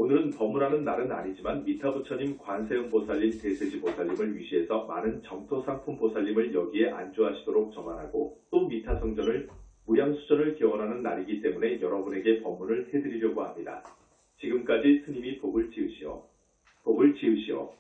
오늘은 법문하는 날은 아니지만 미타부처님, 관세음 보살님, 대세지 보살님을 위시해서 많은 정토상품 보살님을 여기에 안주하시도록 점안하고 또 미타성전을 무량수전을 기원하는 날이기 때문에 여러분에게 법문을 해드리려고 합니다. 지금까지 스님이 복을 지으시오, 복을 지으시오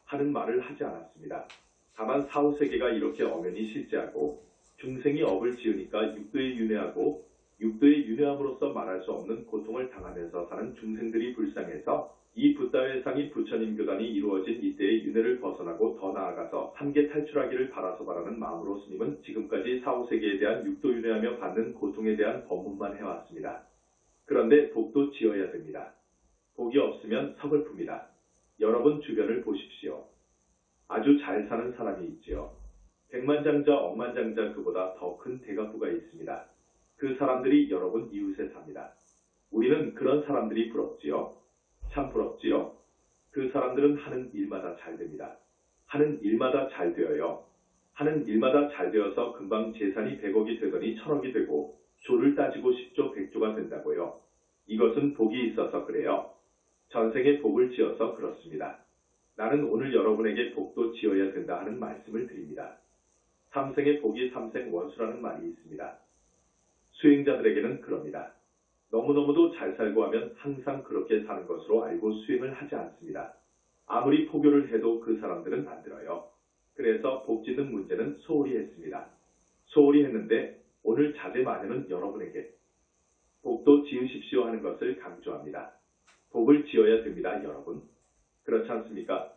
하는 말을 하지 않았습니다. 다만 사후세계가 이렇게 엄연히 실제하고 중생이 업을 지으니까 육도에 윤회하고 육도의 윤회함으로써 말할 수 없는 고통을 당하면서 사는 중생들이 불쌍해서 이 붓다회상이 부처님 교단이 이루어진 이때의 윤회를 벗어나고 더 나아가서 함께 탈출하기를 바라서 바라는 마음으로 스님은 지금까지 사후세계에 대한 육도 윤회하며 받는 고통에 대한 법문만 해왔습니다. 그런데 복도 지어야 됩니다. 복이 없으면 서글픕니다. 여러분 주변을 보십시오. 아주 잘 사는 사람이 있지요. 백만장자 억만장자 그보다 더 큰 대가부가 있습니다. 그 사람들이 여러분 이웃에 삽니다. 우리는 그런 사람들이 부럽지요. 참 부럽지요. 그 사람들은 하는 일마다 잘 됩니다. 하는 일마다 잘 되어요. 하는 일마다 잘 되어서 금방 재산이 100억이 되더니 1000억이 되고 조를 따지고 10조 100조가 된다고요. 이것은 복이 있어서 그래요. 전생에 복을 지어서 그렇습니다. 나는 오늘 여러분에게 복도 지어야 된다 하는 말씀을 드립니다. 삼생의 복이 삼생 원수라는 말이 있습니다. 수행자들에게는 그럽니다. 너무너무도 잘 살고 하면 항상 그렇게 사는 것으로 알고 수행을 하지 않습니다. 아무리 포교를 해도 그 사람들은 안 들어요. 그래서 복 짓는 문제는 소홀히 했습니다. 소홀히 했는데 오늘 자제마녀는 여러분에게 복도 지으십시오 하는 것을 강조합니다. 복을 지어야 됩니다, 여러분. 그렇지 않습니까?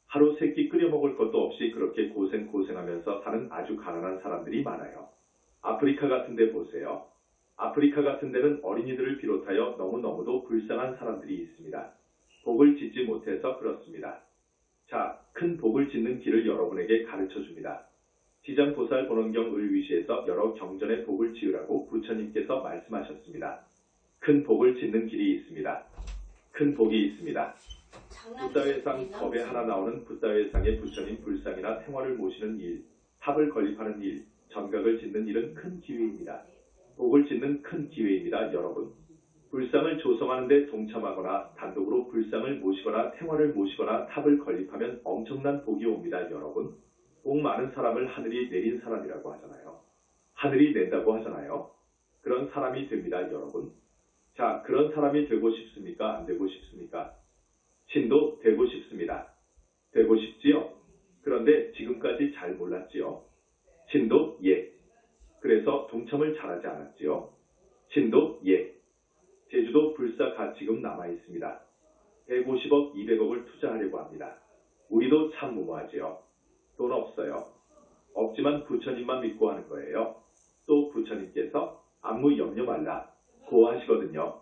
하루 세 끼 끓여 먹을 것도 없이 그렇게 고생하면서 사는 아주 가난한 사람들이 많아요. 아프리카 같은 데 보세요. 아프리카 같은 데는 어린이들을 비롯하여 너무너무도 불쌍한 사람들이 있습니다. 복을 짓지 못해서 그렇습니다. 자, 큰 복을 짓는 길을 여러분에게 가르쳐줍니다. 지장보살 본원경을 위시해서 여러 경전의 복을 지으라고 부처님께서 말씀하셨습니다. 큰 복을 짓는 길이 있습니다. 큰 복이 있습니다. 붓다회상 법에 하나 나오는 붓다회상의 부처님 불상이나 생활을 모시는 일, 탑을 건립하는 일, 전각을 짓는 일은 큰 기회입니다. 복을 짓는 큰 기회입니다, 여러분. 불상을 조성하는 데 동참하거나 단독으로 불상을 모시거나 생활을 모시거나 탑을 건립하면 엄청난 복이 옵니다, 여러분. 복 많은 사람을 하늘이 내린 사람이라고 하잖아요. 하늘이 낸다고 하잖아요. 그런 사람이 됩니다, 여러분. 자, 그런 사람이 되고 싶습니까? 안 되고 싶습니까? 신도 되고 싶습니다. 되고 싶지요? 그런데 지금까지 잘 몰랐지요? 신도 예. 그래서 동참을 잘하지 않았지요? 신도 예. 제주도 불사가 지금 남아있습니다. 150억, 200억을 투자하려고 합니다. 우리도 참 무모하지요. 돈 없어요. 없지만 부처님만 믿고 하는 거예요. 또 부처님께서 아무 염려 말라 고하시거든요.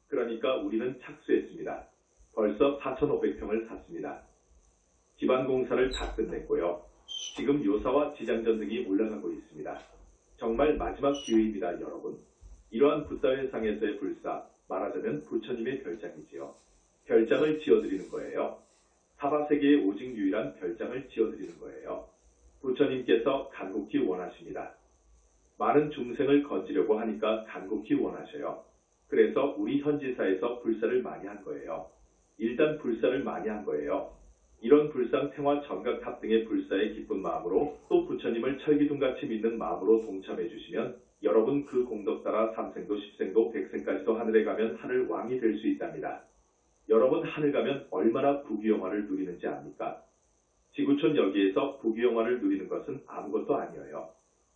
그러니까 우리는 착수했습니다. 벌써 4,500평을 샀습니다. 기반공사를 다 끝냈고요. 지금 요사와 지장전 등이 올라가고 있습니다. 정말 마지막 기회입니다, 여러분. 이러한 붓다회상에서의 불사, 말하자면 부처님의 별장이지요. 별장을 지어드리는 거예요. 사바세계의 오직 유일한 별장을 지어드리는 거예요. 부처님께서 간곡히 원하십니다. 많은 중생을 건지려고 하니까 간곡히 원하셔요. 그래서 우리 현지사에서 불사를 많이 한 거예요. 일단 불사를 많이 한 거예요. 이런 불상, 생화, 전각탑 등의 불사의 기쁜 마음으로 또 부처님을 철기둥같이 믿는 마음으로 동참해 주시면 여러분 그 공덕 따라 3생도 10생도 100생까지도 하늘에 가면 하늘 왕이 될 수 있답니다. 여러분 하늘 가면 얼마나 부귀영화를 누리는지 압니까? 지구촌 여기에서 부귀영화를 누리는 것은 아무것도 아니에요.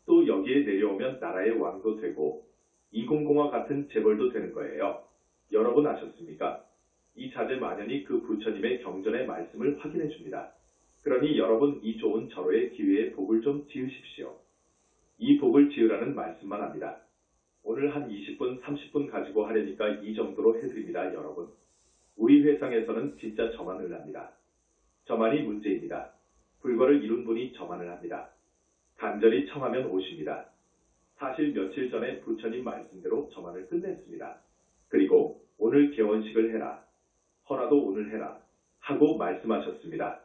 또 여기에 내려오면 나라의 왕도 되고 이공공화 같은 재벌도 되는 거예요. 여러분 아셨습니까? 이 자제마녀니 그 부처님의 경전의 말씀을 확인해 줍니다. 그러니 여러분 이 좋은 절호의 기회에 복을 좀 지으십시오. 이 복을 지으라는 말씀만 합니다. 오늘 한 20분, 30분 가지고 하려니까 이 정도로 해드립니다, 여러분. 우리 회상에서는 진짜 저만을 합니다. 저만이 문제입니다. 불거를 이룬 분이 저만을 합니다. 간절히 청하면 오십니다. 사실 며칠 전에 부처님 말씀대로 저만을 끝냈습니다. 그리고 오늘 개원식을 해라. 허라도 오늘 해라. 하고 말씀하셨습니다.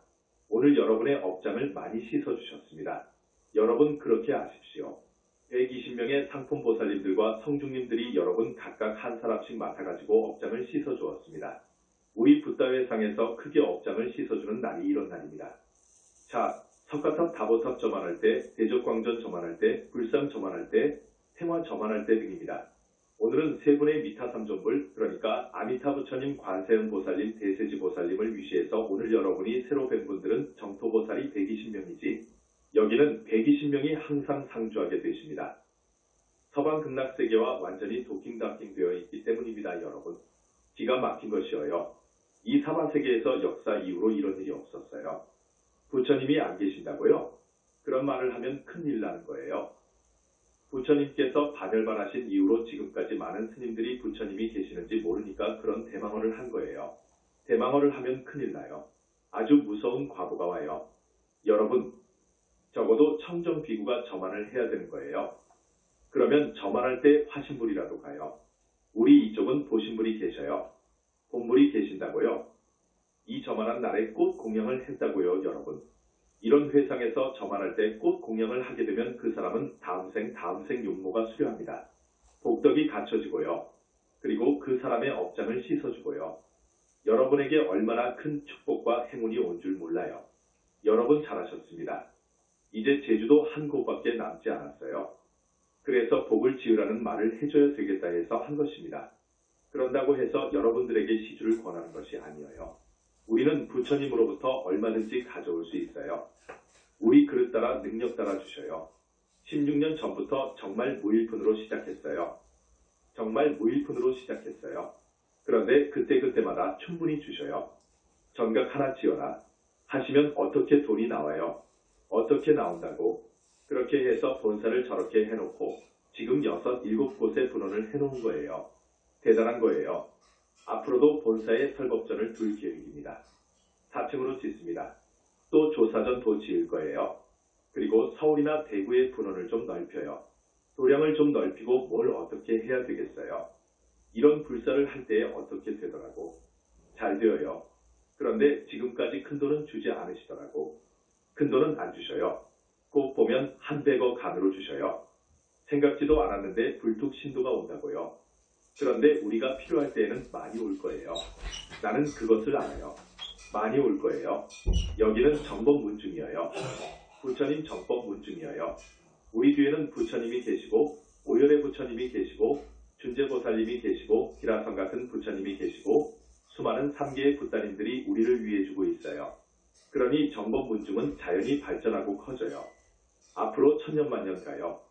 오늘 여러분의 업장을 많이 씻어주셨습니다. 여러분 그렇게 아십시오. 120명의 상품보살님들과 성중님들이 여러분 각각 한 사람씩 맡아가지고 업장을 씻어주었습니다. 세상에서 크게 업장을 씻어주는 날이 이런 날입니다. 자, 석가탑 다보탑 저만할 때, 대적광전 저만할 때, 불상 저만할 때, 태화 저만할 때 등입니다. 오늘은 세 분의 미타 삼존불, 그러니까 아미타 부처님, 관세음 보살님, 대세지 보살님을 위시해서 오늘 여러분이 새로 뵌 분들은 정토보살이 120명이지 여기는 120명이 항상 상주하게 되십니다. 서방 극락세계와 완전히 도킹다킹 되어 있기 때문입니다. 여러분. 기가 막힌 것이어요. 이 사바세계에서 역사 이후로 이런 일이 없었어요. 부처님이 안 계신다고요? 그런 말을 하면 큰일 나는 거예요. 부처님께서 반열반하신 이후로 지금까지 많은 스님들이 부처님이 계시는지 모르니까 그런 대망언을 한 거예요. 대망언을 하면 큰일 나요. 아주 무서운 과보가 와요. 여러분, 적어도 청정비구가 저만을 해야 되는 거예요. 그러면 저만할 때 화신불이라도 가요. 우리 이쪽은 보신불이 계셔요. 본불이 계신다고요? 이 저만한 날에 꽃 공양을 했다고요, 여러분. 이런 회상에서 저만할 때 꽃 공양을 하게 되면 그 사람은 다음 생 용모가 수려합니다. 복덕이 갖춰지고요. 그리고 그 사람의 업장을 씻어주고요. 여러분에게 얼마나 큰 축복과 행운이 온 줄 몰라요. 여러분 잘하셨습니다. 이제 제주도 한 곳밖에 남지 않았어요. 그래서 복을 지으라는 말을 해줘야 되겠다 해서 한 것입니다. 그런다고 해서 여러분들에게 시주를 권하는 것이 아니에요. 우리는 부처님으로부터 얼마든지 가져올 수 있어요. 우리 그릇 따라 능력 따라 주셔요. 16년 전부터 정말 무일푼으로 시작했어요. 정말 무일푼으로 시작했어요. 그런데 그때마다 충분히 주셔요. 전각 하나 지어라 하시면 어떻게 돈이 나와요? 어떻게 나온다고? 그렇게 해서 본사를 저렇게 해놓고 지금 6, 7곳에 분원을 해놓은 거예요. 대단한 거예요. 앞으로도 본사에 설법전을 둘 계획입니다. 4층으로 짓습니다. 또 조사전도 지을 거예요. 그리고 서울이나 대구의 분원을 좀 넓혀요. 도량을 좀 넓히고 뭘 어떻게 해야 되겠어요. 이런 불사를 할 때에 어떻게 되더라고. 잘 되어요. 그런데 지금까지 큰돈은 주지 않으시더라고. 큰돈은 안 주셔요. 꼭 보면 한 100억 간으로 주셔요. 생각지도 않았는데 불뚝 신도가 온다고요. 그런데 우리가 필요할 때에는 많이 올 거예요. 나는 그것을 알아요. 많이 올 거예요. 여기는 정법 문중이에요. 부처님 정법 문중이에요. 우리 뒤에는 부처님이 계시고 오열의 부처님이 계시고 준재보살님이 계시고 기라성 같은 부처님이 계시고 수많은 3개의 부따님들이 우리를 위해 주고 있어요. 그러니 정법 문중은 자연히 발전하고 커져요. 앞으로 천년만년 가요.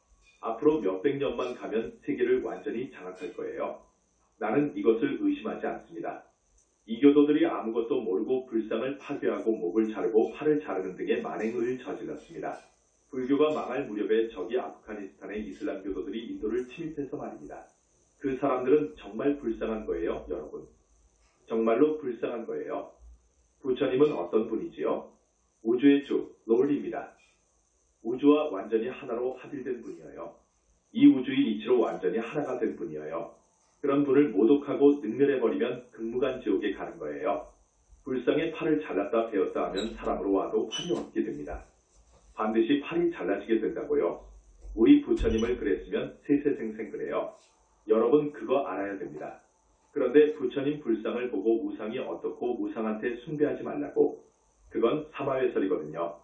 앞으로 몇백 년만 가면 세계를 완전히 장악할 거예요. 나는 이것을 의심하지 않습니다. 이교도들이 아무것도 모르고 불상을 파괴하고 목을 자르고 팔을 자르는 등의 만행을 저질렀습니다. 불교가 망할 무렵에 저기 아프가니스탄의 이슬람 교도들이 인도를 침입해서 말입니다. 그 사람들은 정말 불쌍한 거예요, 여러분. 정말로 불쌍한 거예요. 부처님은 어떤 분이지요? 우주의 주, 롤리입니다. 우주와 완전히 하나로 합일된 분이에요. 이 우주의 이치로 완전히 하나가 된 분이에요. 그런 분을 모독하고 능멸해버리면 극무간 지옥에 가는 거예요. 불상의 팔을 잘랐다 베었다 하면 사람으로 와도 팔이 없게 됩니다. 반드시 팔이 잘라지게 된다고요. 우리 부처님을 그랬으면 세세생생 그래요. 여러분 그거 알아야 됩니다. 그런데 부처님 불상을 보고 우상이 어떻고 우상한테 숭배하지 말라고. 그건 사마회설이거든요.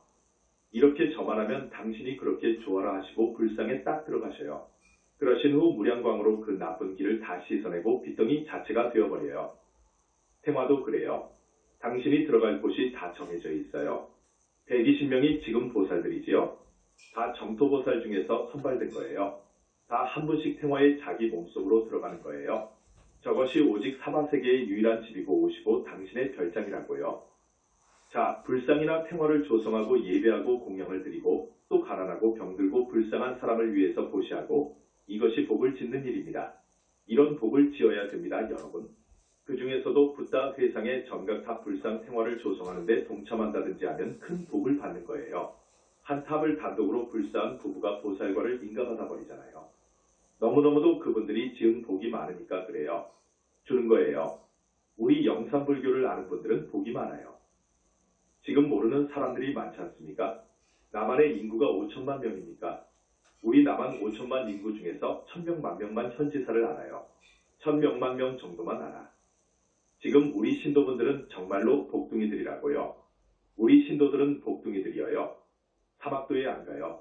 이렇게 저만하면 당신이 그렇게 좋아라 하시고 불상에 딱 들어가셔요. 그러신 후 무량광으로 그 나쁜 길을 다 씻어내고 빛덩이 자체가 되어버려요. 태화도 그래요. 당신이 들어갈 곳이 다 정해져 있어요. 120명이 지금 보살들이지요. 다 정토보살 중에서 선발된 거예요. 다 한 분씩 태화의 자기 몸속으로 들어가는 거예요. 저것이 오직 사바세계의 유일한 집이고 옷이고 당신의 별장이라고요. 자, 불상이나 태화를 조성하고 예배하고 공양을 드리고 또 가난하고 병들고 불쌍한 사람을 위해서 보시하고 이것이 복을 짓는 일입니다. 이런 복을 지어야 됩니다, 여러분. 그 중에서도 붓다 회상의 정각탑 불상 태화를 조성하는 데 동참한다든지 하면 큰 복을 받는 거예요. 한 탑을 단독으로 불사한 부부가 보살과를 인가받아 버리잖아요. 너무너무도 그분들이 지은 복이 많으니까 그래요. 주는 거예요. 우리 영산불교를 아는 분들은 복이 많아요. 지금 모르는 사람들이 많지 않습니까? 남한의 인구가 5천만 명입니까? 우리 남한 5천만 인구 중에서 1000명, 10,000명만 현지사를 알아요. 1000명만 명 정도만 알아. 지금 우리 신도분들은 정말로 복둥이들이라고요. 우리 신도들은 복둥이들이어요. 사막도에 안 가요.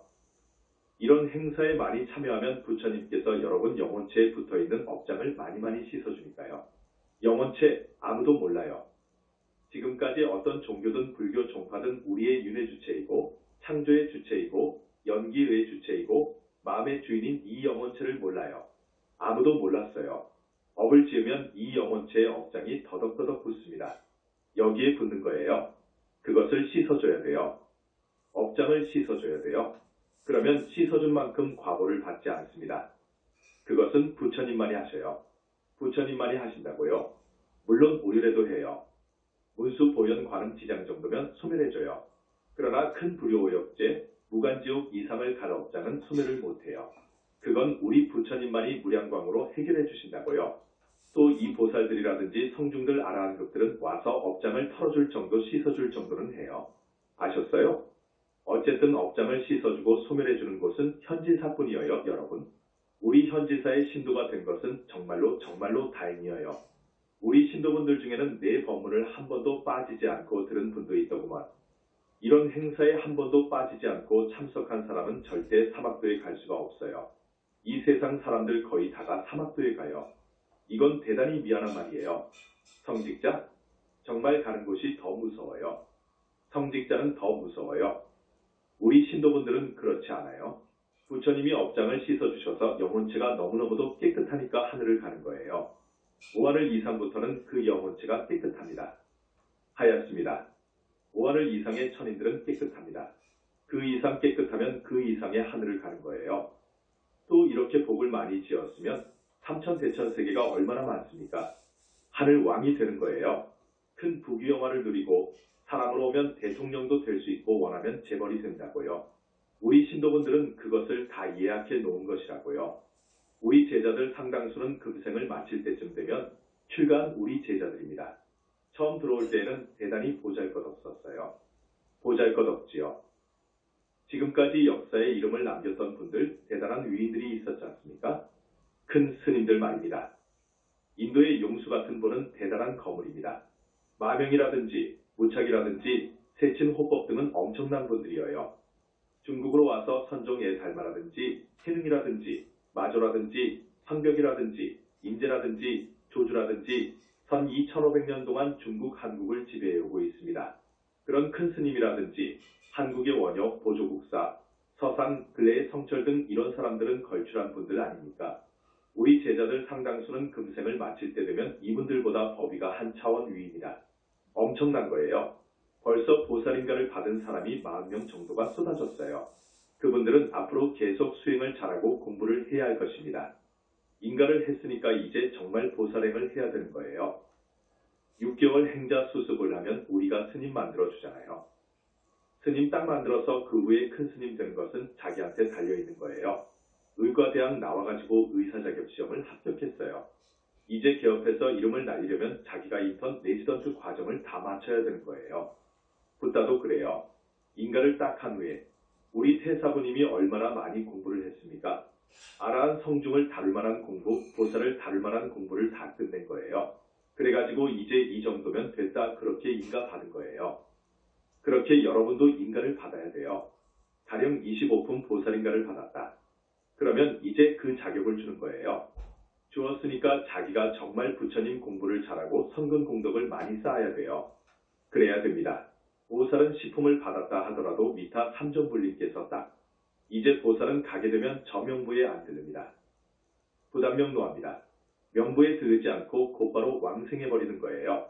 이런 행사에 많이 참여하면 부처님께서 여러분 영혼체에 붙어있는 업장을 많이 씻어주니까요. 영혼체 아무도 몰라요. 지금까지 어떤 종교든 불교 종파든 우리의 윤회 주체이고 창조의 주체이고 연기의 주체이고 마음의 주인인 이 영혼체를 몰라요. 아무도 몰랐어요. 업을 지으면 이 영혼체의 업장이 더덕더덕 붙습니다. 여기에 붙는 거예요. 그것을 씻어줘야 돼요. 업장을 씻어줘야 돼요. 그러면 씻어준 만큼 과보를 받지 않습니다. 그것은 부처님만이 하셔요. 부처님만이 하신다고요. 물론 오율에도 해요. 문수 보현 관음 지장 정도면 소멸해줘요. 그러나 큰 불효오역죄, 무간지옥 이상을 갈 업장은 소멸을 못해요. 그건 우리 부처님만이 무량광으로 해결해 주신다고요. 또 이 보살들이라든지 성중들 아라한급들은 와서 업장을 털어줄 정도 씻어줄 정도는 해요. 아셨어요? 어쨌든 업장을 씻어주고 소멸해주는 곳은 현지사뿐이어요, 여러분. 우리 현지사의 신도가 된 것은 정말로 다행이어요. 우리 신도분들 중에는 내 법문을 한 번도 빠지지 않고 들은 분도 있더구먼. 이런 행사에 한 번도 빠지지 않고 참석한 사람은 절대 사막도에 갈 수가 없어요. 이 세상 사람들 거의 다가 사막도에 가요. 이건 대단히 미안한 말이에요. 성직자? 정말 가는 곳이 더 무서워요. 성직자는 더 무서워요. 우리 신도분들은 그렇지 않아요. 부처님이 업장을 씻어주셔서 영혼체가 너무너무도 깨끗하니까 하늘을 가는 거예요. 오하늘 이상부터는 그 영혼체가 깨끗합니다. 하얗습니다. 오하늘 이상의 천인들은 깨끗합니다. 그 이상 깨끗하면 그 이상의 하늘을 가는 거예요. 또 이렇게 복을 많이 지었으면 삼천대천세계가 얼마나 많습니까? 하늘 왕이 되는 거예요. 큰 부귀영화를 누리고 사람으로 오면 대통령도 될 수 있고 원하면 재벌이 된다고요. 우리 신도분들은 그것을 다 예약해 놓은 것이라고요. 우리 제자들 상당수는 금생을 마칠 때쯤 되면 출가한 우리 제자들입니다. 처음 들어올 때에는 대단히 보잘것없었어요. 보잘것없지요. 지금까지 역사에 이름을 남겼던 분들 대단한 위인들이 있었지 않습니까? 큰 스님들 말입니다. 인도의 용수 같은 분은 대단한 거물입니다. 마명이라든지 무착이라든지 세친호법 등은 엄청난 분들이어요. 중국으로 와서 선종 예살마라든지 해능이라든지 마조라든지 성벽이라든지 임제라든지 조주라든지 선 2500년 동안 중국 한국을 지배해오고 있습니다. 그런 큰 스님이라든지 한국의 원효, 보조국사, 서산, 근래의 성철 등 이런 사람들은 걸출한 분들 아닙니까? 우리 제자들 상당수는 금생을 마칠 때 되면 이분들보다 법위가 한 차원 위입니다. 엄청난 거예요. 벌써 보살인가를 받은 사람이 40명 정도가 쏟아졌어요. 그분들은 앞으로 계속 수행을 잘하고 공부를 해야 할 것입니다. 인가를 했으니까 이제 정말 보살행을 해야 되는 거예요. 6개월 행자 수습을 하면 우리가 스님 만들어주잖아요. 스님 딱 만들어서 그 후에 큰 스님 되는 것은 자기한테 달려있는 거예요. 의과대학 나와가지고 의사자격시험을 합격했어요. 이제 개업해서 이름을 날리려면 자기가 인턴 레지던트 과정을 다 마쳐야 되는 거예요. 붓다도 그래요. 인가를 딱 한 후에 우리 태사부님이 얼마나 많이 공부를 했습니까? 아라한 성중을 다룰 만한 공부, 보살을 다룰 만한 공부를 다 끝낸 거예요. 그래가지고 이제 이 정도면 됐다 그렇게 인가 받은 거예요. 그렇게 여러분도 인가를 받아야 돼요. 가령 25품 보살인가를 받았다. 그러면 이제 그 자격을 주는 거예요. 주었으니까 자기가 정말 부처님 공부를 잘하고 성근 공덕을 많이 쌓아야 돼요. 그래야 됩니다. 보살은 시품을 받았다 하더라도 미타 3존불님께서 딱 이제 보살은 가게 되면 저 명부에 안 들릅니다. 부담명노합니다. 명부에 들르지 않고 곧바로 왕생해버리는 거예요.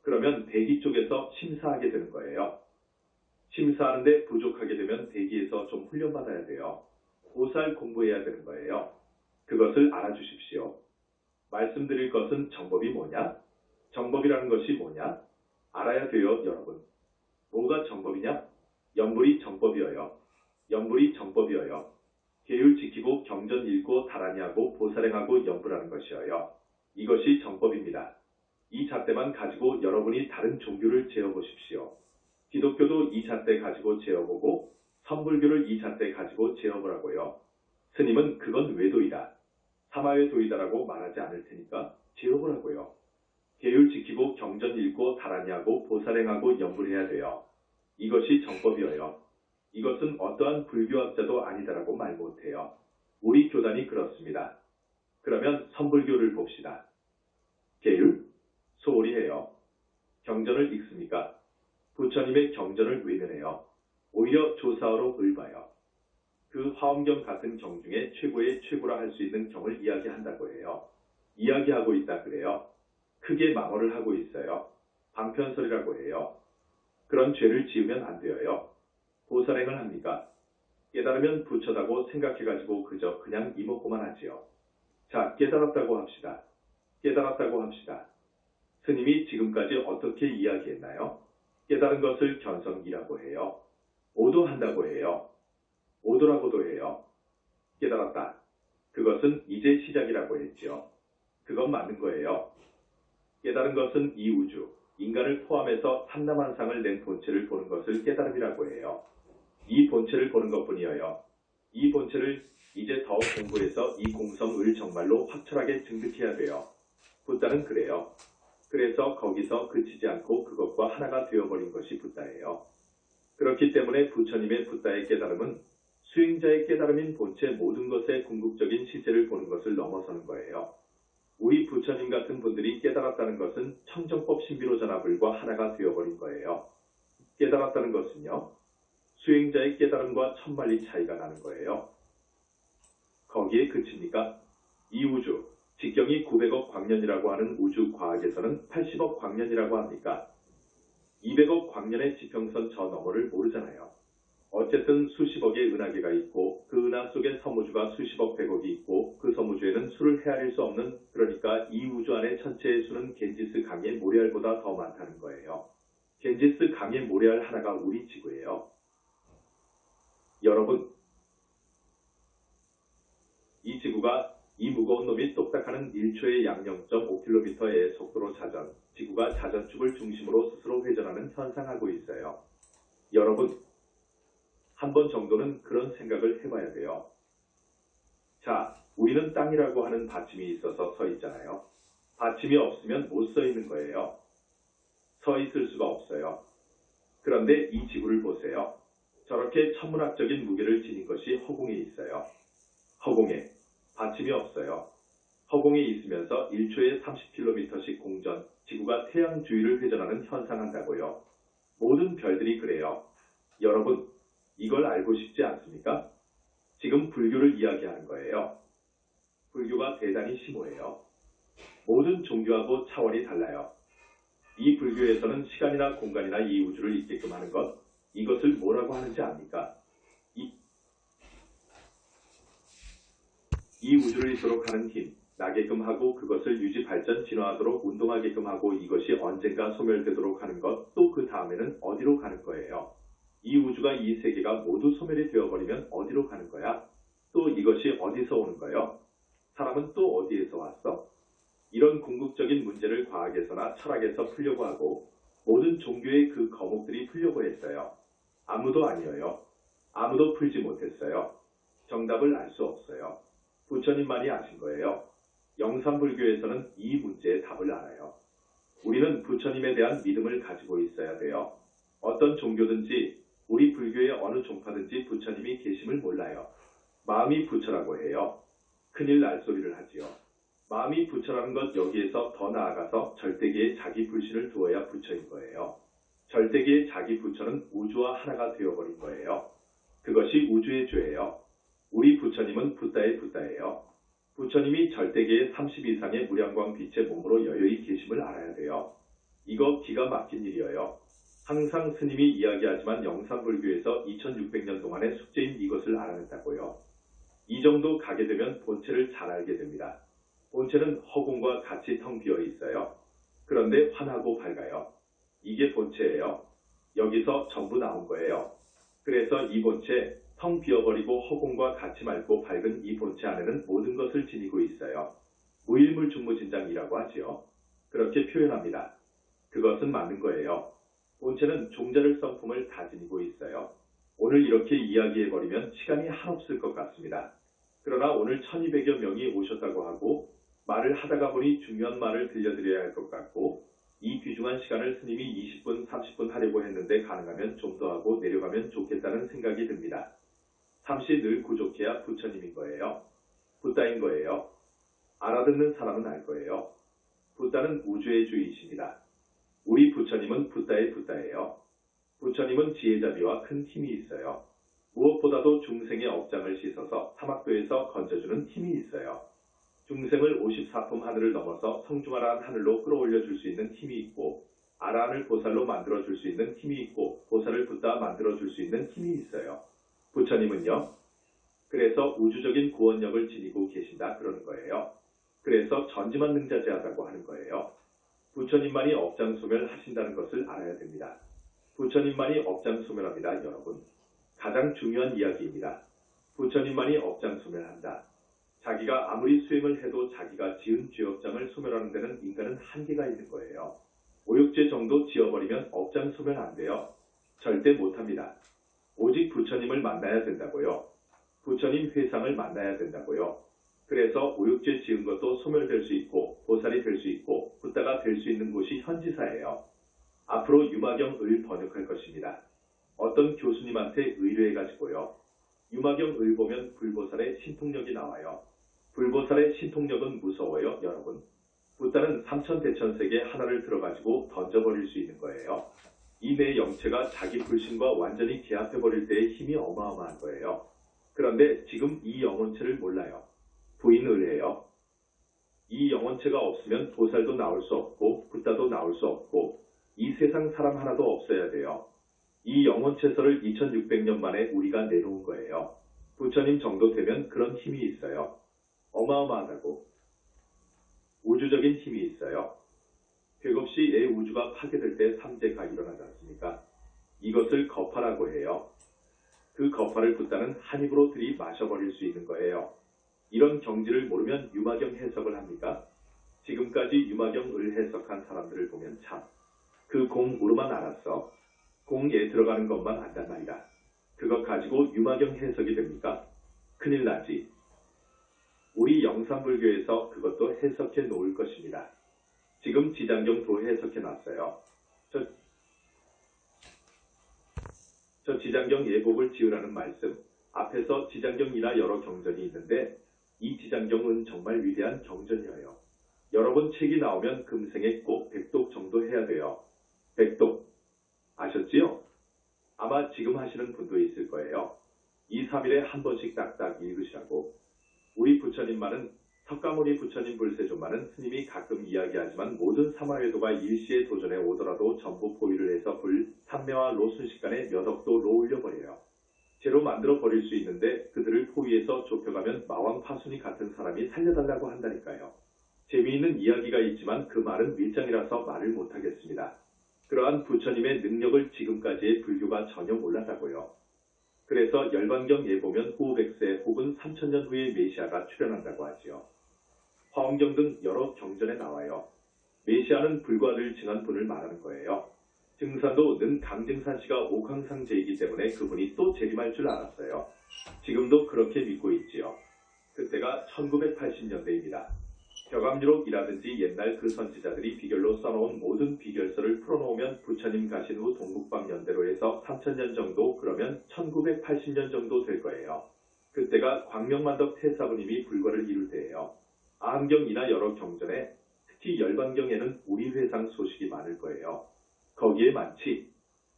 그러면 대기 쪽에서 심사하게 되는 거예요. 심사하는데 부족하게 되면 대기에서 좀 훈련받아야 돼요. 보살 공부해야 되는 거예요. 그것을 알아주십시오. 말씀드릴 것은 정법이 뭐냐? 정법이라는 것이 뭐냐? 알아야 돼요, 여러분. 뭐가 정법이냐? 염불이 정법이어요. 염불이 정법이어요. 계율 지키고 경전 읽고 다라니하고 보살행하고 염불하는 것이어요. 이것이 정법입니다. 이 잣대만 가지고 여러분이 다른 종교를 재어보십시오. 기독교도 이 잣대 가지고 재어보고 선불교를 이 잣대 가지고 재어보라고요. 스님은 그건 외도이다. 사마외도이다라고 말하지 않을 테니까 재어보라고요. 계율 지키고 경전 읽고 다라니하고 보살행하고 염불해야 돼요. 이것이 정법이어요. 이것은 어떠한 불교학자도 아니다라고 말 못해요. 우리 교단이 그렇습니다. 그러면 선불교를 봅시다. 계율? 소홀히 해요. 경전을 읽습니까? 부처님의 경전을 외면해요. 오히려 조사하러 읊어요. 그 화엄경 같은 경 중에 최고의 최고라 할 수 있는 경을 이야기한다고 해요. 이야기하고 있다 그래요. 크게 망언을 하고 있어요. 방편설이라고 해요. 그런 죄를 지으면 안 되어요. 보살행을 합니까? 깨달으면 부처다고 생각해가지고 그저 그냥 이먹고만 하지요. 자, 깨달았다고 합시다. 깨달았다고 합시다. 스님이 지금까지 어떻게 이야기했나요? 깨달은 것을 견성이라고 해요. 오도한다고 해요. 오도라고도 해요. 깨달았다. 그것은 이제 시작이라고 했지요. 그건 맞는 거예요. 깨달은 것은 이 우주, 인간을 포함해서 삼라만상을 낸 본체를 보는 것을 깨달음이라고 해요. 이 본체를 보는 것뿐이어요. 이 본체를 이제 더 공부해서 이 공성을 정말로 확철하게 증득해야 돼요. 붓다는 그래요. 그래서 거기서 그치지 않고 그것과 하나가 되어버린 것이 붓다예요. 그렇기 때문에 부처님의 붓다의 깨달음은 수행자의 깨달음인 본체 모든 것의 궁극적인 실제를 보는 것을 넘어서는 거예요. 우리 부처님 같은 분들이 깨달았다는 것은 청정법 신비로 전화불과 하나가 되어버린 거예요. 깨달았다는 것은요. 수행자의 깨달음과 천만리 차이가 나는 거예요. 거기에 그칩니까? 이 우주, 직경이 900억 광년이라고 하는 우주 과학에서는 80억 광년이라고 합니까? 200억 광년의 지평선 저 너머를 모르잖아요. 어쨌든 수십억의 은하계가 있고 그 은하 속에 서무주가 수십억 백억이 있고 그 서무주에는 수를 헤아릴 수 없는, 그러니까 이 우주 안의 천체의 수는 겐지스 강의 모래알보다 더 많다는 거예요. 겐지스 강의 모래알 하나가 우리 지구예요. 여러분, 이 지구가 이 무거운 놈이 똑딱하는 1초에 약 0.5km의 속도로 지구가 자전축을 중심으로 스스로 회전하는 현상하고 있어요. 여러분, 한 번 정도는 그런 생각을 해봐야 돼요. 자, 우리는 땅이라고 하는 받침이 있어서 서 있잖아요. 받침이 없으면 못 서 있는 거예요. 서 있을 수가 없어요. 그런데 이 지구를 보세요. 저렇게 천문학적인 무게를 지닌 것이 허공에 있어요. 허공에 받침이 없어요. 허공에 있으면서 1초에 30km씩 공전, 지구가 태양 주위를 회전하는 현상한다고요. 모든 별들이 그래요. 여러분, 이걸 알고 싶지 않습니까? 지금 불교를 이야기하는 거예요. 불교가 대단히 심오해요. 모든 종교하고 차원이 달라요. 이 불교에서는 시간이나 공간이나 이 우주를 있게끔 하는 것, 이것을 뭐라고 하는지 압니까? 이 우주를 있도록 하는 힘, 나게끔 하고 그것을 유지 발전 진화하도록 운동하게끔 하고 이것이 언젠가 소멸되도록 하는 것, 또 그 다음에는 어디로 가는 거예요? 이 우주가 이 세계가 모두 소멸이 되어버리면 어디로 가는 거야? 또 이것이 어디서 오는 거예요? 사람은 또 어디에서 왔어? 이런 궁극적인 문제를 과학에서나 철학에서 풀려고 하고 모든 종교의 그 거목들이 풀려고 했어요. 아무도 아니에요. 아무도 풀지 못했어요. 정답을 알 수 없어요. 부처님만이 아신 거예요. 영산불교에서는 이 문제의 답을 알아요. 우리는 부처님에 대한 믿음을 가지고 있어야 돼요. 어떤 종교든지 우리 불교의 어느 종파든지 부처님이 계심을 몰라요. 마음이 부처라고 해요. 큰일 날 소리를 하지요. 마음이 부처라는 것, 여기에서 더 나아가서 절대계의 자기 불신을 두어야 부처인 거예요. 절대계의 자기 부처는 우주와 하나가 되어버린 거예요. 그것이 우주의 죄예요. 우리 부처님은 붓다의 붓다예요. 부처님이 절대계의 30 이상의 무량광 빛의 몸으로 여여히 계심을 알아야 돼요. 이거 기가 막힌 일이에요. 항상 스님이 이야기하지만 영산불교에서 2600년 동안의 숙제인 이것을 알아냈다고요. 이 정도 가게 되면 본체를 잘 알게 됩니다. 본체는 허공과 같이 텅 비어 있어요. 그런데 환하고 밝아요. 이게 본체예요. 여기서 전부 나온 거예요. 그래서 이 본체, 텅 비어버리고 허공과 같이 맑고 밝은 이 본체 안에는 모든 것을 지니고 있어요. 무일물중무진장이라고 하지요. 그렇게 표현합니다. 그것은 맞는 거예요. 본체는 종자를 성품을 다 지니고 있어요. 오늘 이렇게 이야기해버리면 시간이 한없을 것 같습니다. 그러나 오늘 1200여 명이 오셨다고 하고 말을 하다가 보니 중요한 말을 들려드려야 할 것 같고 이 귀중한 시간을 스님이 20분, 30분 하려고 했는데 가능하면 좀 더 하고 내려가면 좋겠다는 생각이 듭니다. 잠시 늘 부족해야 부처님인 거예요. 붓다인 거예요. 알아듣는 사람은 알 거예요. 붓다는 우주의 주이십니다. 우리 부처님은 붓다의 붓다예요. 부처님은 지혜자비와 큰 힘이 있어요. 무엇보다도 중생의 업장을 씻어서 사막도에서 건져주는 힘이 있어요. 중생을 54품 하늘을 넘어서 성중아라한 하늘로 끌어올려 줄 수 있는 힘이 있고 아라한을 보살로 만들어 줄 수 있는 힘이 있고 보살을 붓다 만들어 줄 수 있는 힘이 있어요. 부처님은요. 그래서 우주적인 구원력을 지니고 계신다 그러는 거예요. 그래서 전지만능자재하다고 하는 거예요. 부처님만이 업장소멸하신다는 것을 알아야 됩니다. 부처님만이 업장소멸합니다, 여러분. 가장 중요한 이야기입니다. 부처님만이 업장소멸한다. 자기가 아무리 수행을 해도 자기가 지은 죄업장을 소멸하는 데는 인간은 한계가 있는 거예요. 오욕죄 정도 지어버리면 업장 소멸 안 돼요. 절대 못합니다. 오직 부처님을 만나야 된다고요. 부처님 회상을 만나야 된다고요. 그래서 오욕죄 지은 것도 소멸될 수 있고 보살이 될 수 있고 붓다가 될 수 있는 곳이 현지사예요. 앞으로 유마경을 번역할 것입니다. 어떤 교수님한테 의뢰해가지고요. 유마경을 보면 불보살의 신통력이 나와요. 불보살의 신통력은 무서워요, 여러분. 붓다는 삼천대천세계 하나를 들어가지고 던져버릴 수 있는 거예요. 이 내 영체가 자기 불신과 완전히 제압해버릴 때의 힘이 어마어마한 거예요. 그런데 지금 이 영혼체를 몰라요. 부인을 해요. 이 영혼체가 없으면 보살도 나올 수 없고 붓다도 나올 수 없고 이 세상 사람 하나도 없어야 돼요. 이 영혼체설을 2600년 만에 우리가 내놓은 거예요. 부처님 정도 되면 그런 힘이 있어요. 어마어마하다고. 우주적인 힘이 있어요. 객없이 애 우주가 파괴될 때 삼재가 일어나지 않습니까? 이것을 거파라고 해요. 그 거파를 붓다는 한 입으로 들이마셔버릴 수 있는 거예요. 이런 경지를 모르면 유마경 해석을 합니까? 지금까지 유마경을 해석한 사람들을 보면 참 그 공으로만 알았어. 공에 들어가는 것만 안단 말이다. 그것 가지고 유마경 해석이 됩니까? 큰일 나지. 우리 영산불교에서 그것도 해석해 놓을 것입니다. 지금 지장경도 해석해 놨어요. 저 지장경 예복을 지으라는 말씀, 앞에서 지장경이나 여러 경전이 있는데 이 지장경은 정말 위대한 경전이에요. 여러분 책이 나오면 금생에 꼭 100독 정도 해야 돼요. 100독. 아셨지요? 아마 지금 하시는 분도 있을 거예요. 2, 3일에 한 번씩 딱딱 읽으시라고. 우리 부처님만은 석가모니 부처님 불세존만은 스님이 가끔 이야기하지만 모든 사마외도가 일시에 도전해 오더라도 전부 포위를 해서 불, 삼매와 로 순식간에 몇 억도 로 올려버려요. 죄로 만들어 버릴 수 있는데 그들을 포위해서 좁혀가면 마왕 파순이 같은 사람이 살려달라고 한다니까요. 재미있는 이야기가 있지만 그 말은 밀장이라서 말을 못하겠습니다. 그러한 부처님의 능력을 지금까지의 불교가 전혀 몰랐다고요. 그래서 열반경에 보면 후 100세 혹은 3000년 후에 메시아가 출현한다고 하지요. 화엄경 등 여러 경전에 나와요. 메시아는 불과를 증한 분을 말하는 거예요. 증산도 는 강증산 씨가 옥황상제이기 때문에 그분이 또 재림할 줄 알았어요. 지금도 그렇게 믿고 있지요. 그때가 1980년대입니다. 벼감유록이라든지 옛날 그 선지자들이 비결로 써놓은 모든 비결서를 풀어놓으면 부처님 가신 후 동북방연대로 해서 3000년 정도, 그러면 1980년 정도 될 거예요. 그때가 광명만덕 태사부님이 불과를 이룰 때예요. 아함경이나 여러 경전에 특히 열반경에는 우리 회상 소식이 많을 거예요. 거기에 많지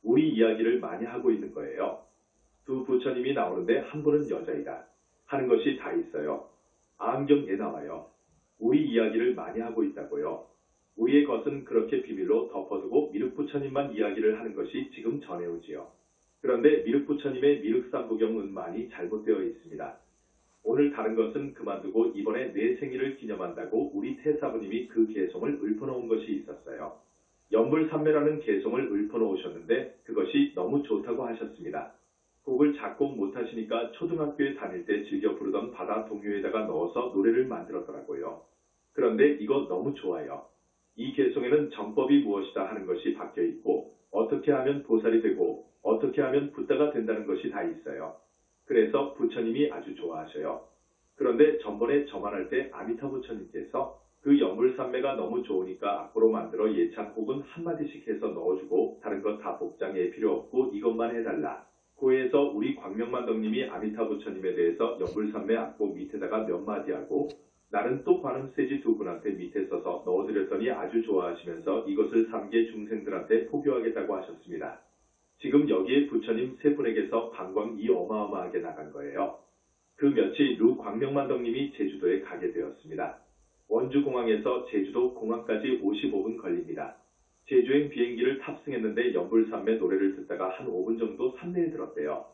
우리 이야기를 많이 하고 있는 거예요. 두 부처님이 나오는데 한 분은 여자이다 하는 것이 다 있어요. 아함경에 나와요. 우리 이야기를 많이 하고 있다고요. 우리의 것은 그렇게 비밀로 덮어두고 미륵부처님만 이야기를 하는 것이 지금 전해오지요. 그런데 미륵부처님의 미륵삼부경은 많이 잘못되어 있습니다. 오늘 다른 것은 그만두고 이번에 내 생일을 기념한다고 우리 태사부님이 그 개송을 읊어놓은 것이 있었어요. 연불삼매라는 개송을 읊어놓으셨는데 그것이 너무 좋다고 하셨습니다. 곡을 작곡 못하시니까 초등학교에 다닐 때 즐겨 부르던 바다 동요에다가 넣어서 노래를 만들었더라고요. 그런데 이거 너무 좋아요. 이 개송에는 정법이 무엇이다 하는 것이 박혀있고 어떻게 하면 보살이 되고 어떻게 하면 붓다가 된다는 것이 다 있어요. 그래서 부처님이 아주 좋아하셔요. 그런데 전번에 저만할 때 아미타 부처님께서 그 연불산매가 너무 좋으니까 악보로 만들어 예찬 혹은 한마디씩 해서 넣어주고 다른 것 다 복장해 필요 없고 이것만 해달라. 고해서 우리 광명만덕님이 아미타 부처님에 대해서 연불산매 악보 밑에다가 몇 마디 하고 나는 또 관음세지 두 분한테 밑에 써서 넣어드렸더니 아주 좋아하시면서 이것을 3계 중생들한테 포교하겠다고 하셨습니다. 지금 여기에 부처님 세 분에게서 방광이 어마어마하게 나간 거예요. 그 며칠 루 광명만덕님이 제주도에 가게 되었습니다. 원주공항에서 제주도 공항까지 55분 걸립니다. 제주행 비행기를 탑승했는데 연불산매 노래를 듣다가 한 5분 정도 산매에 들었대요.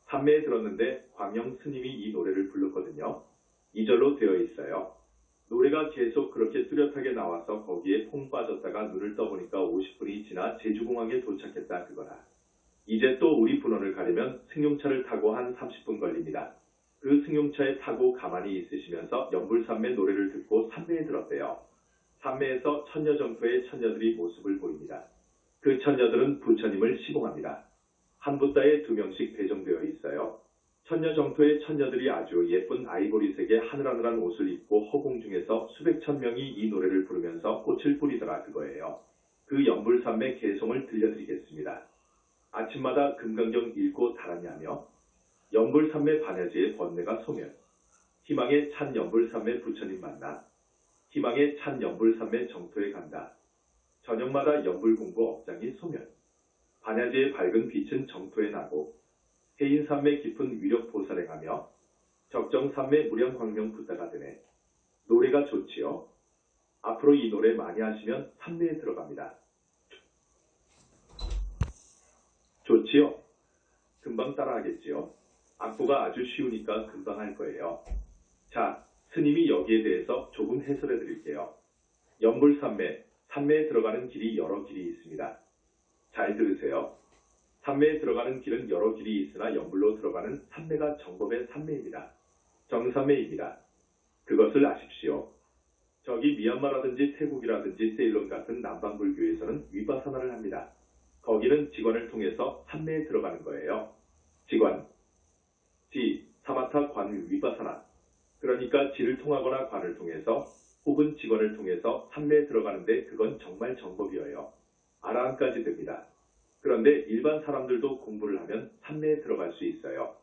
산매에 들었는데 광영 스님이 이 노래를 불렀거든요. 2절로 되어 있어요. 노래가 계속 그렇게 뚜렷하게 나와서 거기에 퐁 빠졌다가 눈을 떠보니까 50분이 지나 제주공항에 도착했다 그거라. 이제 또 우리 분원을 가려면 승용차를 타고 한 30분 걸립니다. 그 승용차에 타고 가만히 있으시면서 연불산매 노래를 듣고 산매에 들었대요. 산매에서 천녀정토의 천녀들이 모습을 보입니다. 그 천녀들은 부처님을 시공합니다. 한 붓다에 2명씩 배정되어 있어요. 천녀정토의 천녀들이 아주 예쁜 아이보리색의 하늘하늘한 옷을 입고 허공 중에서 수백 천 명이 이 노래를 부르면서 꽃을 뿌리더라 그거예요. 그 연불산매 개송을 들려드리겠습니다. 아침마다 금강경 읽고 달았냐며 연불산매 반야지의 번뇌가 소멸, 희망의 찬 연불산매 부처님 만나, 희망의 찬 연불산매 정토에 간다. 저녁마다 연불공부 업장이 소멸, 반야지의 밝은 빛은 정토에 나고, 해인산매 깊은 위력 보살행하며 적정산매 무량광명 붓다가 되네. 노래가 좋지요. 앞으로 이 노래 많이 하시면 산매에 들어갑니다. 좋지요. 금방 따라하겠지요. 악보가 아주 쉬우니까 금방 할 거예요. 자, 스님이 여기에 대해서 조금 해설해 드릴게요. 연불산매, 산매에 들어가는 길이 여러 길이 있습니다. 잘 들으세요. 산매에 들어가는 길은 여러 길이 있으나 연불로 들어가는 산매가 정법의 산매입니다. 정산매입니다. 그것을 아십시오. 저기 미얀마라든지 태국이라든지 세일론 같은 남방불교에서는 위바사나를 합니다. 거기는 직원을 통해서 산매에 들어가는 거예요. 직원, 지, 사마타 관 위바사나. 그러니까 지를 통하거나 관을 통해서 혹은 직원을 통해서 산매에 들어가는데 그건 정말 정법이어요. 아라한까지 됩니다. 그런데 일반 사람들도 공부를 하면 산매에 들어갈 수 있어요.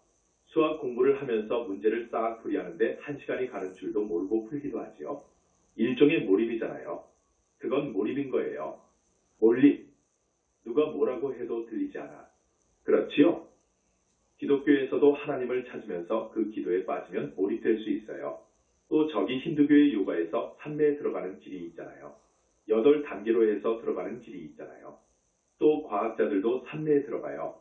수학 공부를 하면서 문제를 싹 풀이하는데 1시간이 가는 줄도 모르고 풀기도 하지요. 일종의 몰입이잖아요. 그건 몰입인 거예요. 몰입. 누가 뭐라고 해도 들리지 않아. 그렇지요? 기독교에서도 하나님을 찾으면서 그 기도에 빠지면 몰입될 수 있어요. 또 저기 힌두교의 요가에서 산매에 들어가는 길이 있잖아요. 8단계로 해서 들어가는 길이 있잖아요. 또 과학자들도 산매에 들어가요.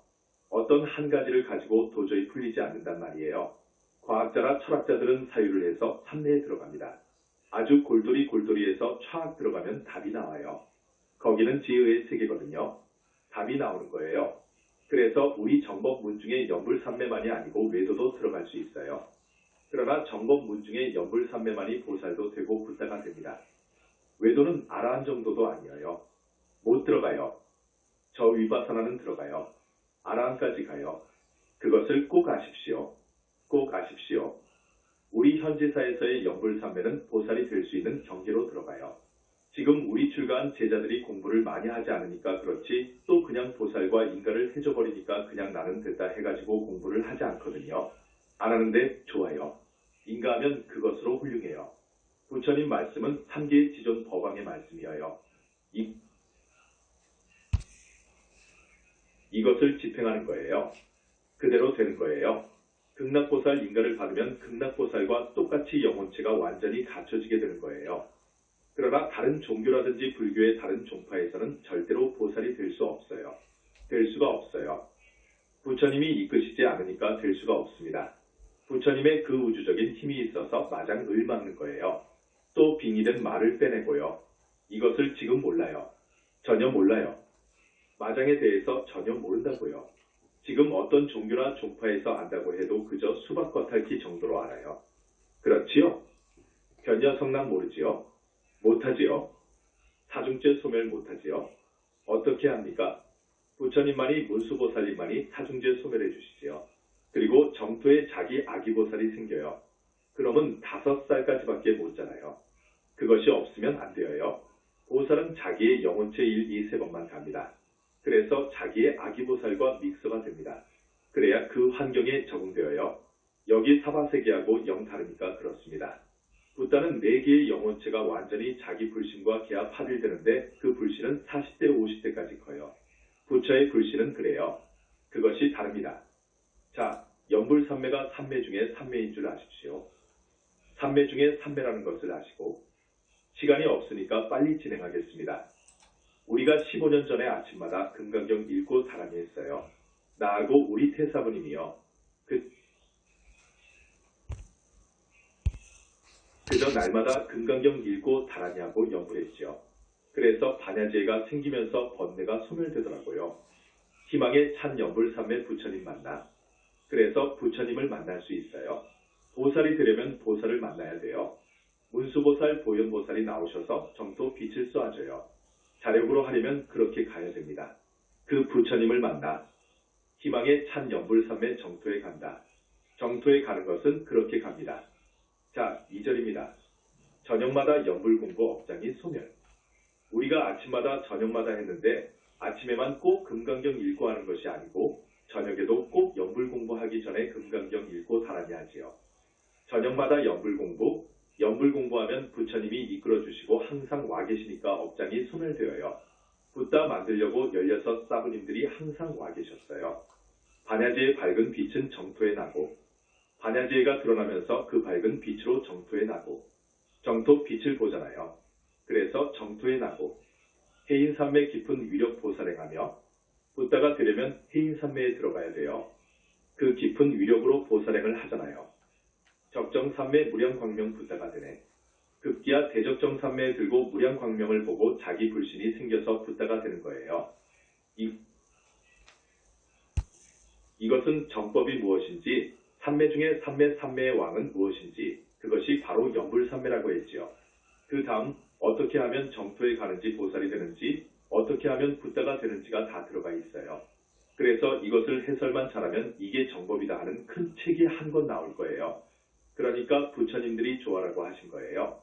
어떤 한 가지를 가지고 도저히 풀리지 않는단 말이에요. 과학자나 철학자들은 사유를 해서 산매에 들어갑니다. 아주 골똘히해서 촥 들어가면 답이 나와요. 거기는 지혜의 세계거든요. 답이 나오는 거예요. 그래서 우리 정법문 중에 연불산매만이 아니고 외도도 들어갈 수 있어요. 그러나 정법문 중에 연불산매만이 보살도 되고 붓다가 됩니다. 외도는 아라한 정도도 아니에요. 못 들어가요. 저 위바사나는 들어가요. 아라한까지 가요. 그것을 꼭 아십시오. 꼭 아십시오. 우리 현지사에서의 연불산매는 보살이 될 수 있는 경계로 들어가요. 지금 우리 출가한 제자들이 공부를 많이 하지 않으니까 그렇지 또 그냥 보살과 인가를 해줘버리니까 그냥 나는 됐다 해가지고 공부를 하지 않거든요. 안 하는데 좋아요. 인가하면 그것으로 훌륭해요. 부처님 말씀은 3계의 지존 법왕의 말씀이어요. 이것을 집행하는 거예요. 그대로 되는 거예요. 극락보살 인가를 받으면 극락보살과 똑같이 영혼체가 완전히 갖춰지게 되는 거예요. 그러나 다른 종교라든지 불교의 다른 종파에서는 절대로 보살이 될 수 없어요. 될 수가 없어요. 부처님이 이끄시지 않으니까 될 수가 없습니다. 부처님의 그 우주적인 힘이 있어서 마장 을 막는 거예요. 또 빙의된 말을 빼내고요. 이것을 지금 몰라요. 전혀 몰라요. 마장에 대해서 전혀 모른다고요. 지금 어떤 종교나 종파에서 안다고 해도 그저 수박 겉핥기 정도로 알아요. 그렇지요? 변여성남 모르지요? 못하지요? 사중죄 소멸 못하지요? 어떻게 합니까? 부처님만이 문수보살님만이 사중죄 소멸해 주시지요. 그리고 정토에 자기 아기보살이 생겨요. 그놈은 5살까지밖에 못 자라요. 그것이 없으면 안 되어요. 보살은 자기의 영혼체 1, 2, 3번만 갑니다. 그래서 자기의 아기보살과 믹서가 됩니다. 그래야 그 환경에 적응되어요. 여기 사바세계하고 영 다르니까 그렇습니다. 붓다는 4개의 영혼체가 완전히 자기 불신과 개합 합일되는데 그 불신은 40대, 50대까지 커요. 부처의 불신은 그래요. 그것이 다릅니다. 자, 연불삼매가 삼매 중에 삼매인 줄 아십시오. 삼매 중에 삼매라는 것을 아시고 시간이 없으니까 빨리 진행하겠습니다. 우리가 15년 전에 아침마다 금강경 읽고 다람이 했어요. 나하고 우리 태사부님이요. 그저 날마다 금강경 읽고 다람이 하고 연불했지요. 그래서 반야제가 생기면서 번뇌가 소멸되더라고요. 희망에 찬 연불삼매 부처님 만나. 그래서 부처님을 만날 수 있어요. 보살이 되려면 보살을 만나야 돼요. 문수보살, 보현보살이 나오셔서 정토 빛을 쏘아줘요. 자력으로 하려면 그렇게 가야 됩니다. 그 부처님을 만나 희망에 찬 연불삼매 정토에 간다. 정토에 가는 것은 그렇게 갑니다. 자, 2절입니다. 저녁마다 연불공부 업장이 소멸. 우리가 아침마다 저녁마다 했는데 아침에만 꼭 금강경 읽고 하는 것이 아니고 저녁에도 꼭 연불공부하기 전에 금강경 읽고 다람이 하지요. 저녁마다 연불공부하면 부처님이 이끌어주시고 항상 와 계시니까 업장이 소멸되어요. 붓다 만들려고 16 사부님들이 항상 와 계셨어요. 반야제의 밝은 빛은 정토에 나고 반야제가 드러나면서 그 밝은 빛으로 정토에 나고 정토 빛을 보잖아요. 그래서 정토에 나고 해인산매 깊은 위력 보살행하며 붓다가 되려면 해인산매에 들어가야 돼요. 그 깊은 위력으로 보살행을 하잖아요. 적정산매 무량광명 붓다가 되네. 급기야 대적정산매에 들고 무량광명을 보고 자기 불신이 생겨서 붓다가 되는 거예요. 이것은 정법이 무엇인지 삼매 중에 삼매의 왕은 무엇인지 그것이 바로 연불삼매라고 했지요. 그 다음 어떻게 하면 정토에 가는지 보살이 되는지 어떻게 하면 붓다가 되는지가 다 들어가 있어요. 그래서 이것을 해설만 잘하면 이게 정법이다 하는 큰 책이 한 권 나올 거예요. 그러니까 부처님들이 좋아라고 하신 거예요.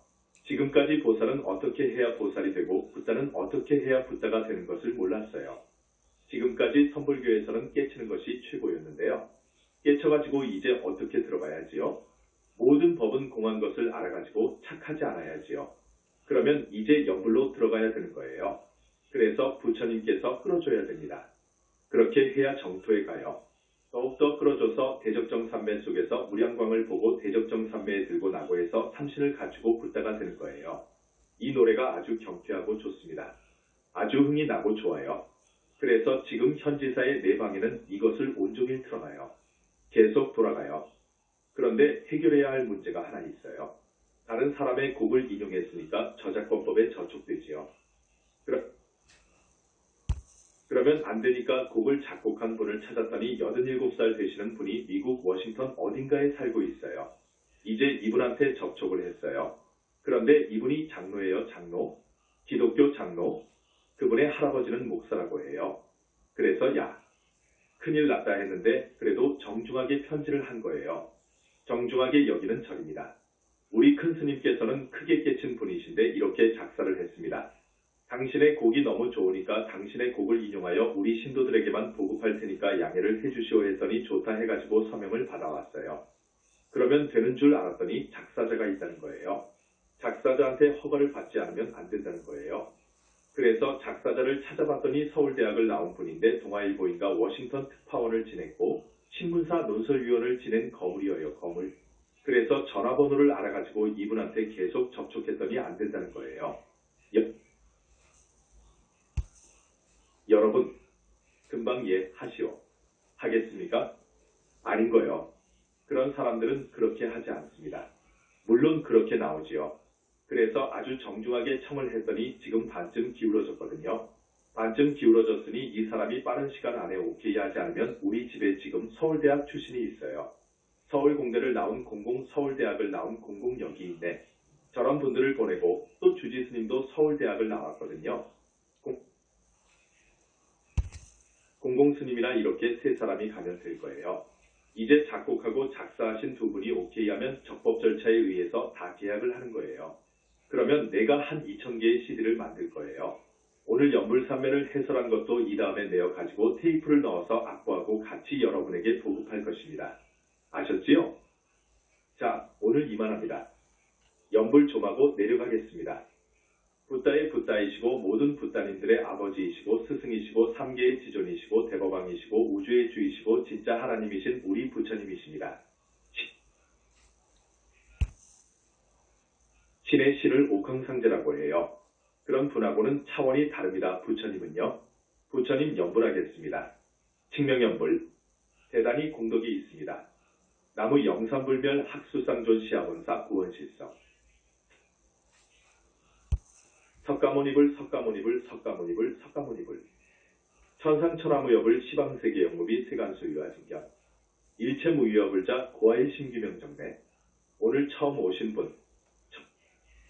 지금까지 보살은 어떻게 해야 보살이 되고 붓다는 어떻게 해야 붓다가 되는 것을 몰랐어요. 지금까지 선불교에서는 깨치는 것이 최고였는데요. 깨쳐가지고 이제 어떻게 들어가야지요? 모든 법은 공한 것을 알아가지고 착하지 않아야지요. 그러면 이제 연불로 들어가야 되는 거예요. 그래서 부처님께서 끌어줘야 됩니다. 그렇게 해야 정토에 가요. 더욱더 끌어줘서 대적정산매 속에서 무량광을 보고 대적정산매에 들고 나고 해서 삼신을 갖추고 붓다가 되는 거예요. 이 노래가 아주 경쾌하고 좋습니다. 아주 흥이 나고 좋아요. 그래서 지금 현지사의 내 방에는 이것을 온종일 틀어놔요. 계속 돌아가요. 그런데 해결해야 할 문제가 하나 있어요. 다른 사람의 곡을 인용했으니까 저작권법에 저촉되지요. 그러면 안 되니까 곡을 작곡한 분을 찾았더니 87살 되시는 분이 미국 워싱턴 어딘가에 살고 있어요. 이제 이분한테 접촉을 했어요. 그런데 이분이 장로예요, 장로. 기독교 장로. 그분의 할아버지는 목사라고 해요. 그래서 야, 큰일 났다 했는데 그래도 정중하게 편지를 한 거예요. 정중하게 여기는 절입니다. 우리 큰 스님께서는 크게 깨친 분이신데 이렇게 작사를 했습니다. 당신의 곡이 너무 좋으니까 당신의 곡을 인용하여 우리 신도들에게만 보급할 테니까 양해를 해주시오 했더니 좋다 해가지고 서명을 받아왔어요. 그러면 되는 줄 알았더니 작사자가 있다는 거예요. 작사자한테 허가를 받지 않으면 안 된다는 거예요. 그래서 작사자를 찾아봤더니 서울대학을 나온 분인데 동아일보인가 워싱턴 특파원을 지냈고 신문사 논설위원을 지낸 거물이어요, 거물. 그래서 전화번호를 알아가지고 이분한테 계속 접촉했더니 안 된다는 거예요. 여러분, 금방 이해하시오. 하겠습니까? 아닌 거요. 그런 사람들은 그렇게 하지 않습니다. 물론 그렇게 나오지요. 그래서 아주 정중하게 청을 했더니 지금 반쯤 기울어졌거든요. 반쯤 기울어졌으니 이 사람이 빠른 시간 안에 오케이 하지 않으면 우리 집에 지금 서울대학 출신이 있어요. 서울공대를 나온 서울대학을 나온 공공여기 있네. 저런 분들을 보내고 또 주지스님도 서울대학을 나왔거든요. 공공스님이나 이렇게 세 사람이 가면 될 거예요. 이제 작곡하고 작사하신 두 분이 오케이 하면 적법 절차에 의해서 다 계약을 하는 거예요. 그러면 내가 한 2,000개의 CD를 만들 거예요. 오늘 연불산매를 해설한 것도 이 다음에 내어 가지고 테이프를 넣어서 악보하고 같이 여러분에게 보급할 것입니다. 아셨지요? 자, 오늘 이만합니다. 연불 좀 하고 내려가겠습니다. 붓다의 붓다이시고 모든 붓다님들의 아버지이시고 스승이시고 삼계의 지존이시고 대법왕이시고 우주의 주이시고 진짜 하나님이신 우리 부처님이십니다. 신의 신을 옥황상제라고 해요. 그런 분하고는 차원이 다릅니다. 부처님은요. 부처님 연불하겠습니다. 칙명연불. 대단히 공덕이 있습니다. 나무 영산불멸 학수상존 시아본사 구원실성. 석가모니불 석가모니불 석가모니불 석가모니불. 천상천하무여불 시방세계 영무비 세간수유화증견. 일체무유여불자 고아의 신규명정대. 오늘 처음 오신 분